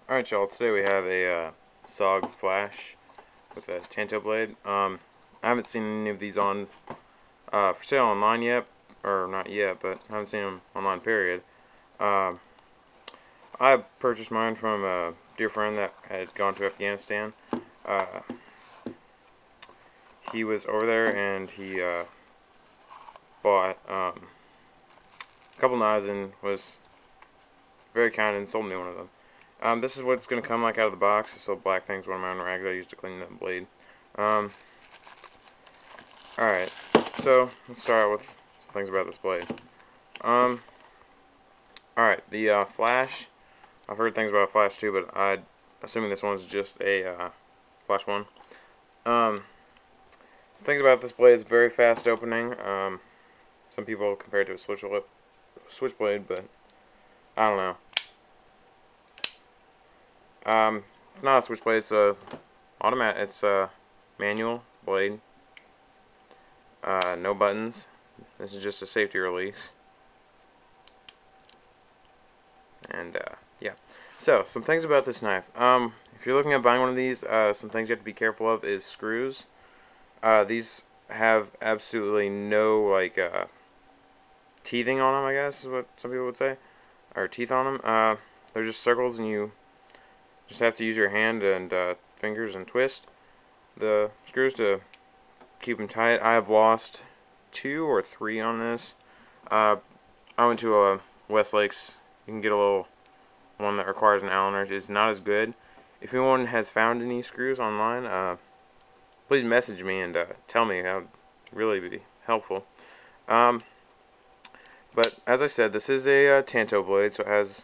Alright y'all, today we have a SOG Flash with a tanto blade. I haven't seen any of these on for sale online yet, or not yet, but I haven't seen them online period. I purchased mine from a dear friend that had gone to Afghanistan. He was over there and he bought a couple knives and was very kind and sold me one of them. This is what it's going to come like out of the box. This little black thing's one of my own rags I used to clean the blade. Alright, so let's start out with some things about this blade. Alright, the Flash. I've heard things about a Flash too, but I'm assuming this one's just a Flash one. Some things about this blade is very fast opening. Some people compare it to a switchblade, but I don't know. It's not a switchblade, it's a automatic, it's a manual blade. No buttons. This is just a safety release. And yeah. So, some things about this knife. If you're looking at buying one of these, some things you have to be careful of is screws. These have absolutely no like teething on them, I guess is what some people would say, or teeth on them. They're just circles, and you just have to use your hand and fingers and twist the screws to keep them tight. I have lost 2 or 3 on this. I went to Westlake's. You can get a little one that requires an Allen wrench. It's not as good. If anyone has found any screws online, please message me and tell me. That would really be helpful. But as I said, this is a tanto blade, so it has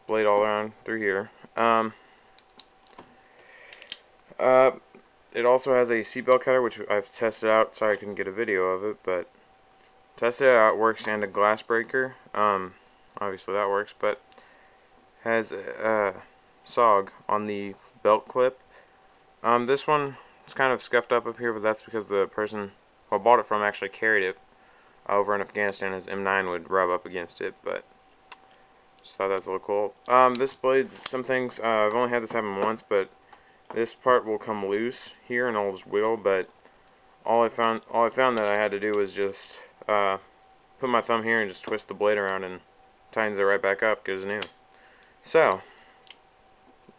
blade all around through here. It also has a seatbelt cutter, which I've tested out. Sorry I couldn't get a video of it, but tested it out. It works, and a glass breaker. Obviously that works, but has a SOG on the belt clip. This one is kind of scuffed up here, but that's because the person who I bought it from actually carried it over in Afghanistan. His M9 would rub up against it, but just thought that's a little cool. This blade, some things, I've only had this happen once, but this part will come loose here and I'll just wiggle, but all I found that I had to do was just put my thumb here and just twist the blade around, and tightens it right back up, because it's new. So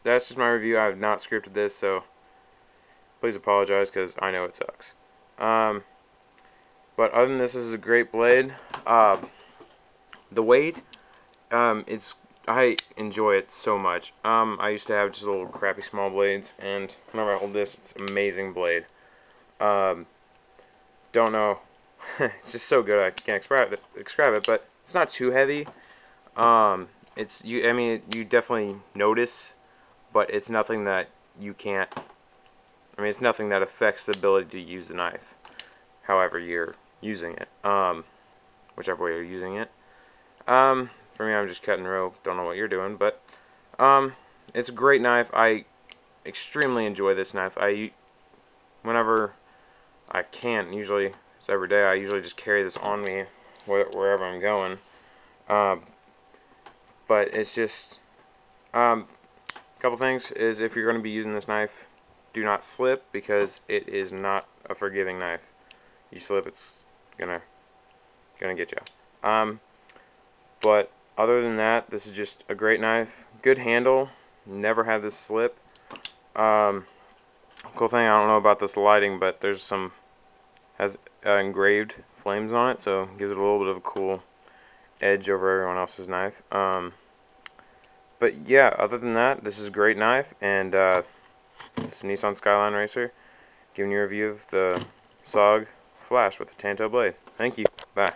that's just my review. I have not scripted this, so please apologize, because I know it sucks. But other than this is a great blade. The weight, I enjoy it so much. I used to have just little crappy small blades, and whenever I hold this, it's an amazing blade. Don't know, it's just so good I can't describe it, but it's not too heavy. I mean, you definitely notice, but it's nothing that you can't. I mean, it's nothing that affects the ability to use the knife, however you're using it, whichever way you're using it. For me, I'm just cutting rope. Don't know what you're doing, but it's a great knife. I extremely enjoy this knife. Whenever I can, usually it's every day, I usually just carry this on me wherever I'm going. But it's just a couple things is, if you're going to be using this knife, do not slip, because it is not a forgiving knife. You slip, it's gonna get you. But other than that, this is just a great knife. Good handle. Never had this slip. Cool thing, I don't know about this lighting, but there's has engraved flames on it, so it gives it a little bit of a cool edge over everyone else's knife. But yeah, other than that, this is a great knife, and this is Nissan Skyline Racer giving you a review of the SOG Flash with the tanto blade. Thank you. Bye.